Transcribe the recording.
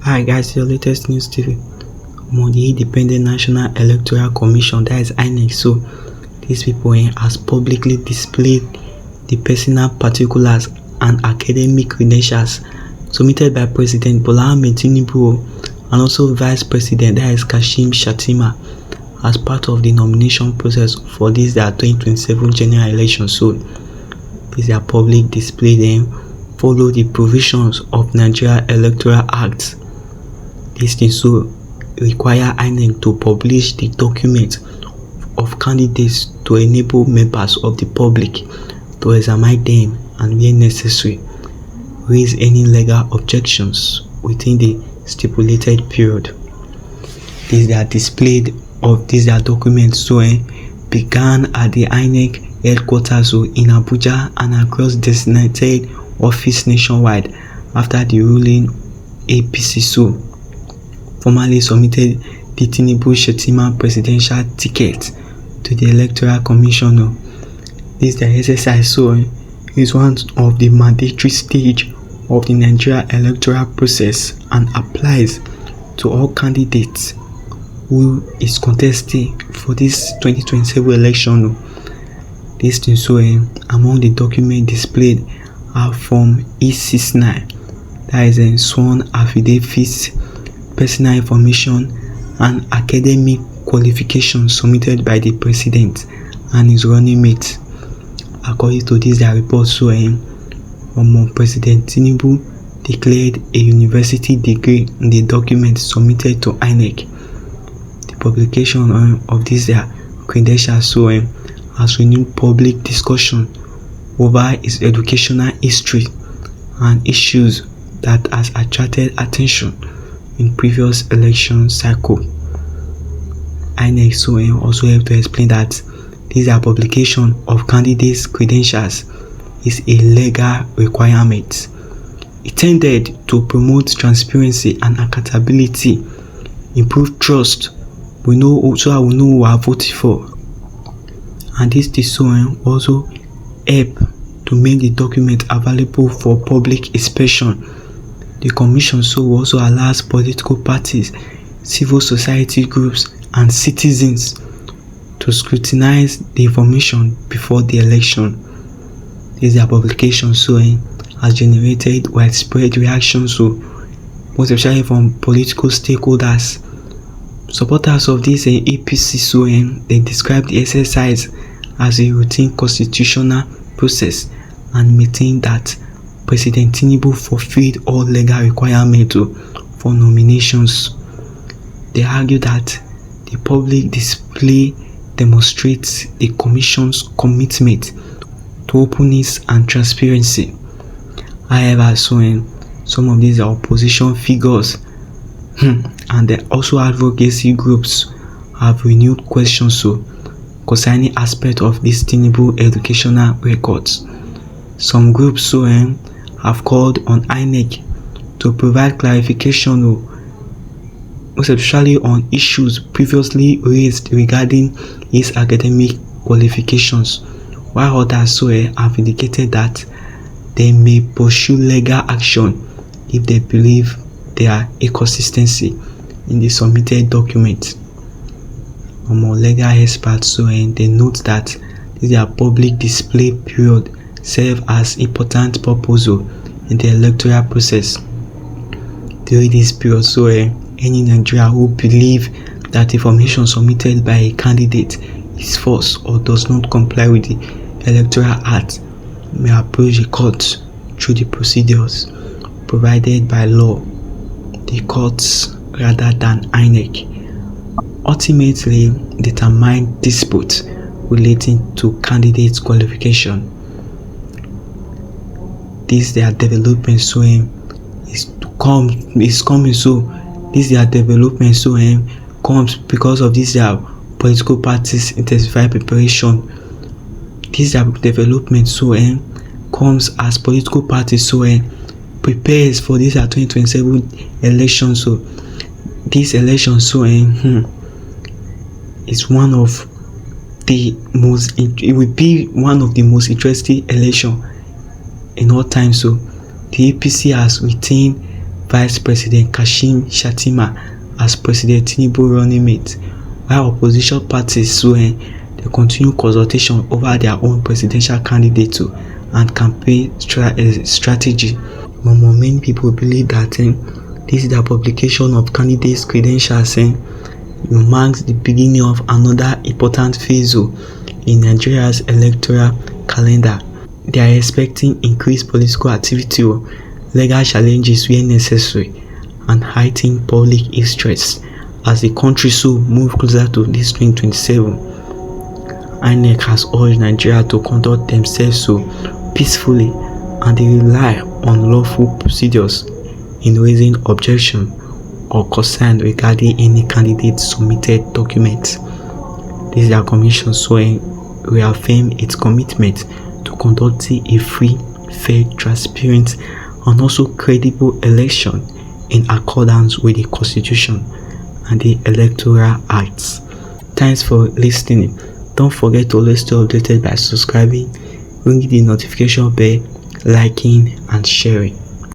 Hi guys, your latest news TV. The Independent National Electoral Commission, that is INEC. So these people has publicly displayed the personal particulars and academic credentials submitted by President Bola Ahmed Tinubu and also Vice President, that is Kashim Shettima, as part of the nomination process for this their 2027 general election. So these are public display. Then follow the provisions of Nigeria Electoral Act. This thing so require INEC to publish the document of candidates to enable members of the public to examine them and, where necessary, raise any legal objections within the stipulated period. These are displayed of these are documents so began at the INEC headquarters in Abuja and across designated office nationwide after the ruling APC formally submitted the Tinubu Shettima presidential ticket to the Electoral Commission. This the exercise is one of the mandatory stage of the Nigeria electoral process and applies to all candidates who is contesting for this 2027 election. This thing among the documents displayed are from E69, that is a sworn affidavits, personal information and academic qualifications submitted by the president and his running mate. According to this report, President Tinubu declared a university degree in the document submitted to INEC. The publication of these credentials has renewed public discussion over his educational history and issues that has attracted attention in previous election cycle. INEC also helped to explain that this publication of candidates' credentials is a legal requirement. It tended to promote transparency and accountability, improve trust. We know who we are voting for, and this also help to make the document available for public inspection. The commission also allows political parties, civil society groups and citizens to scrutinize the information before the election. This publication has generated widespread reactions, most especially from political stakeholders. Supporters of this APC they describe the exercise as a routine constitutional process and maintain that President Tinubu fulfilled all legal requirements for nominations. They argue that the public display demonstrates the Commission's commitment to openness and transparency. However, some of these opposition figures and also advocacy groups have renewed questions concerning aspects of this Tinubu educational records. Some groups have called on INEC to provide clarification, especially on issues previously raised regarding his academic qualifications, while others have indicated that they may pursue legal action if they believe there are inconsistency in the submitted document. Among legal experts they note that this public display period serve as important purpose in the electoral process. During this period, any Nigerian who believe that information submitted by a candidate is false or does not comply with the Electoral Act may approach the court through the procedures provided by law, the courts rather than INEC. Ultimately determine disputes relating to candidates' qualification. This their development is coming this their development comes because of this their political parties intensified preparation. This their development comes as political parties prepares for this 2027 election. This election is one of the most it will be one of the most interesting election in all time. The APC has retained Vice President Kashim Shettima as President Tinubu running mate, while opposition parties they continue consultation over their own presidential candidate too, and campaign strategy. Many people believe that this is the publication of candidates' credentials marks the beginning of another important phase in Nigeria's electoral calendar. They are expecting increased political activity, legal challenges where necessary, and heightened public interest as the country move closer to this 2027. INEC has urged Nigeria to conduct themselves peacefully, and they rely on lawful procedures in raising objection or concern regarding any candidate submitted documents. This is our commission reaffirm its commitment to conducting a free, fair, transparent, and also credible election in accordance with the Constitution and the Electoral Acts. Thanks for listening. Don't forget to always stay updated by subscribing, ringing the notification bell, liking, and sharing.